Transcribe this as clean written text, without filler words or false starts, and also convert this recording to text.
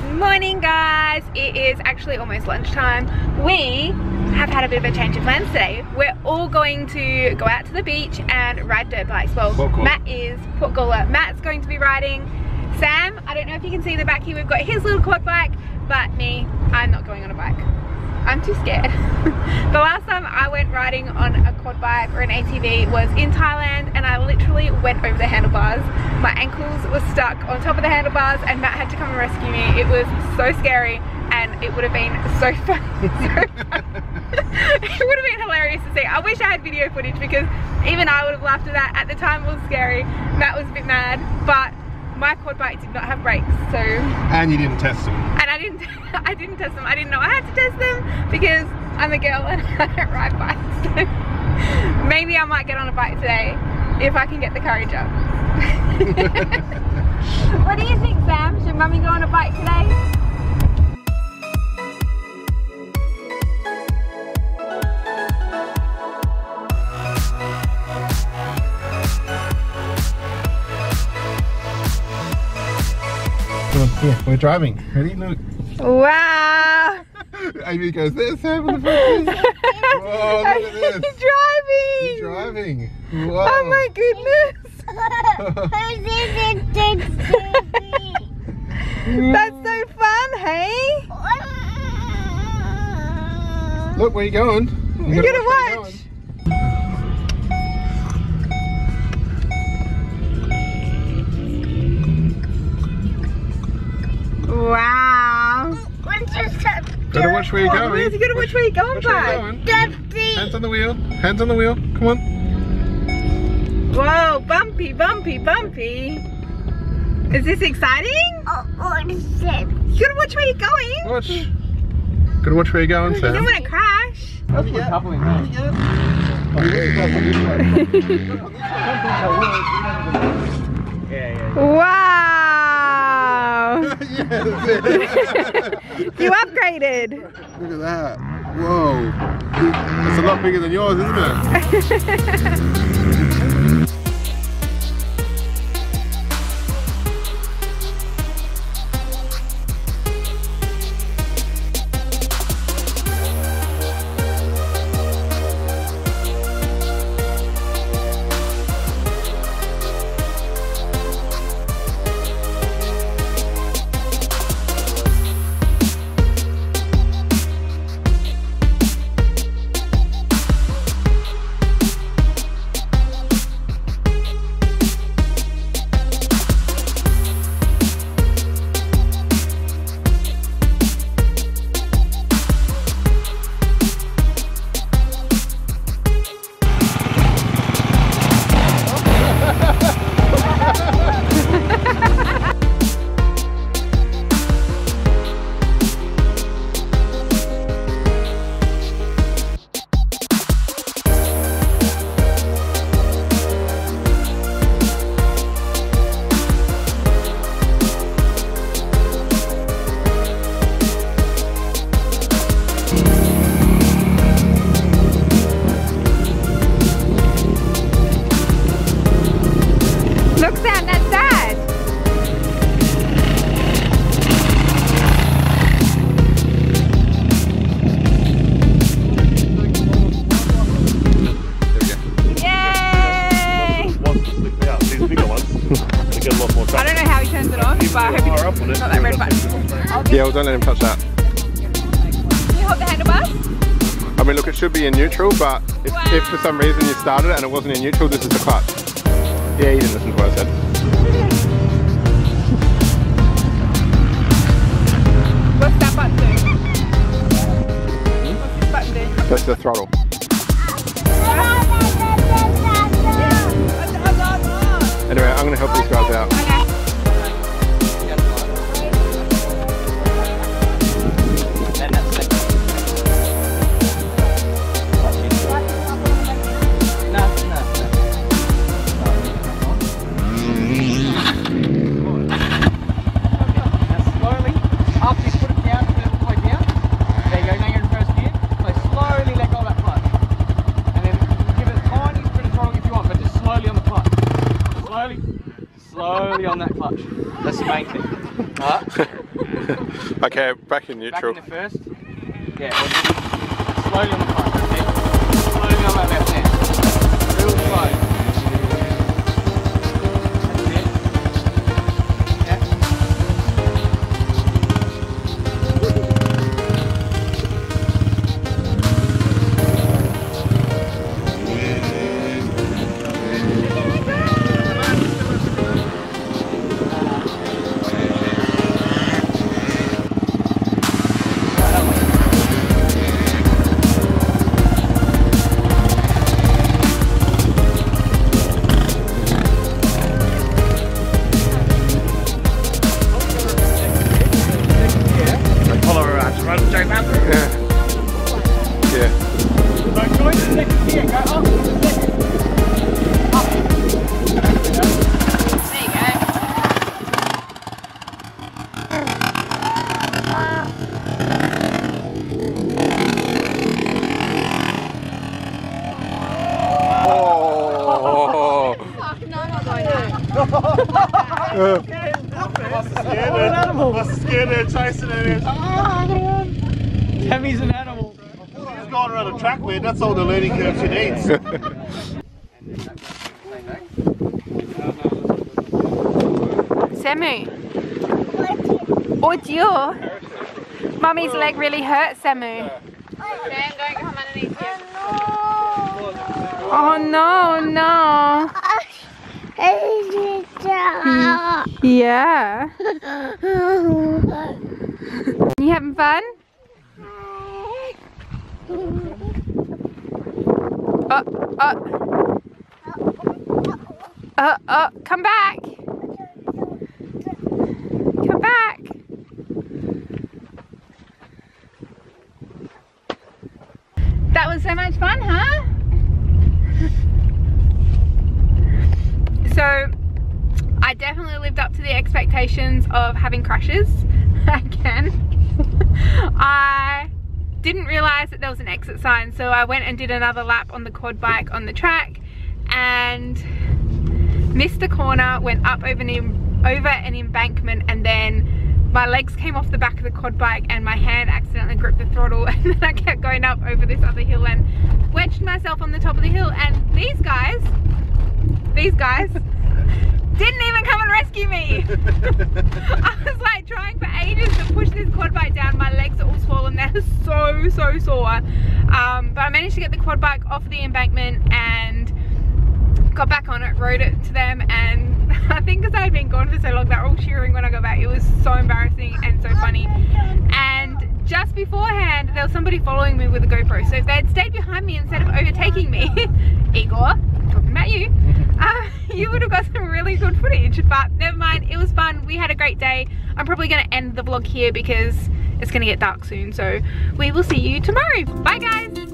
Good morning, guys. It is actually almost lunchtime. We have had a bit of a change of plans today. We're all going to go out to the beach and ride dirt bikes. Well, Matt is Portgoola. Matt's going to be riding. Sam, I don't know if you can see in the back here, we've got his little quad bike, but me, I'm not going on a bike. I'm too scared. The last time I went riding on a quad bike or an ATV was in Thailand, and I literally went over the handlebars. My ankles were stuck on top of the handlebars and Matt had to come and rescue me. It was so scary, and it would have been so fun. It would have been hilarious to see. I wish I had video footage because even I would have laughed at that. At the time it was scary. Matt was a bit mad, but my quad bike did not have brakes, so... And you didn't test them. And I didn't test them. I didn't know I had to test them because I'm a girl and I don't ride bikes. So maybe I might get on a bike today if I can get the courage up. What do you think, Sam? Should Mummy go on a bike today? Yeah, we're driving. Ready? Look. Wow! Amy goes, there's Sam in the front. Whoa, look at this. He's driving! He's driving. Whoa. Oh my goodness! That's so fun, hey? Look, where you going? You gotta watch. Wow. Gotta watch where you're going. You gotta watch where you're going, bud. Hands on the wheel. Hands on the wheel. Come on. Whoa, bumpy, bumpy, bumpy. Is this exciting? You gotta watch where you're going. Watch. Gotta watch where you're going, Sam. You don't want to crash. That's a couple in there. Wow. You upgraded. Look at that. Whoa. It's a lot bigger than yours, isn't it? Yeah, well, don't let him touch that. Can you hold the handlebars? I mean, look, it should be in neutral, but if for some reason you started it and it wasn't in neutral, this is the clutch. Yeah, you didn't listen to what I said. What's that button do? What's this button do? That's the throttle. Anyway, I'm going to help these guys out. Okay. Slowly Okay, back in neutral. Back in the first. Yeah, slowly on the front. That's it. Slowly on that left hand. Real slow. I was scared there chasing it. Tammie's an animal. He's going around a track, man. That's all the learning curve she needs. Samu. Oh dear. Mummy's leg really hurt, Samu. Okay, I'm going to come underneath you. Oh no, no. Yeah. You having fun? Come back. Come back. That was so much fun, huh? So I definitely lived up to the expectations of having crashes again. I didn't realize that there was an exit sign, so I went and did another lap on the quad bike on the track and missed a corner, went up over an embankment, and then my legs came off the back of the quad bike and my hand accidentally gripped the throttle, and then I kept going up over this other hill and wedged myself on the top of the hill, and these guys didn't even come and rescue me. I was like trying for ages to push this quad bike down. My legs are all swollen. They're so sore. But I managed to get the quad bike off the embankment and got back on it, rode it to them, and I think because I had been gone for so long, they were all cheering when I got back. It was so embarrassing and so funny. And just beforehand, there was somebody following me with a GoPro. So if they had stayed behind me instead of overtaking me, Igor, talking about you, you would have got some really good footage. But never mind, it was fun. We had a great day. I'm probably going to end the vlog here because it's going to get dark soon. So we will see you tomorrow. Bye guys.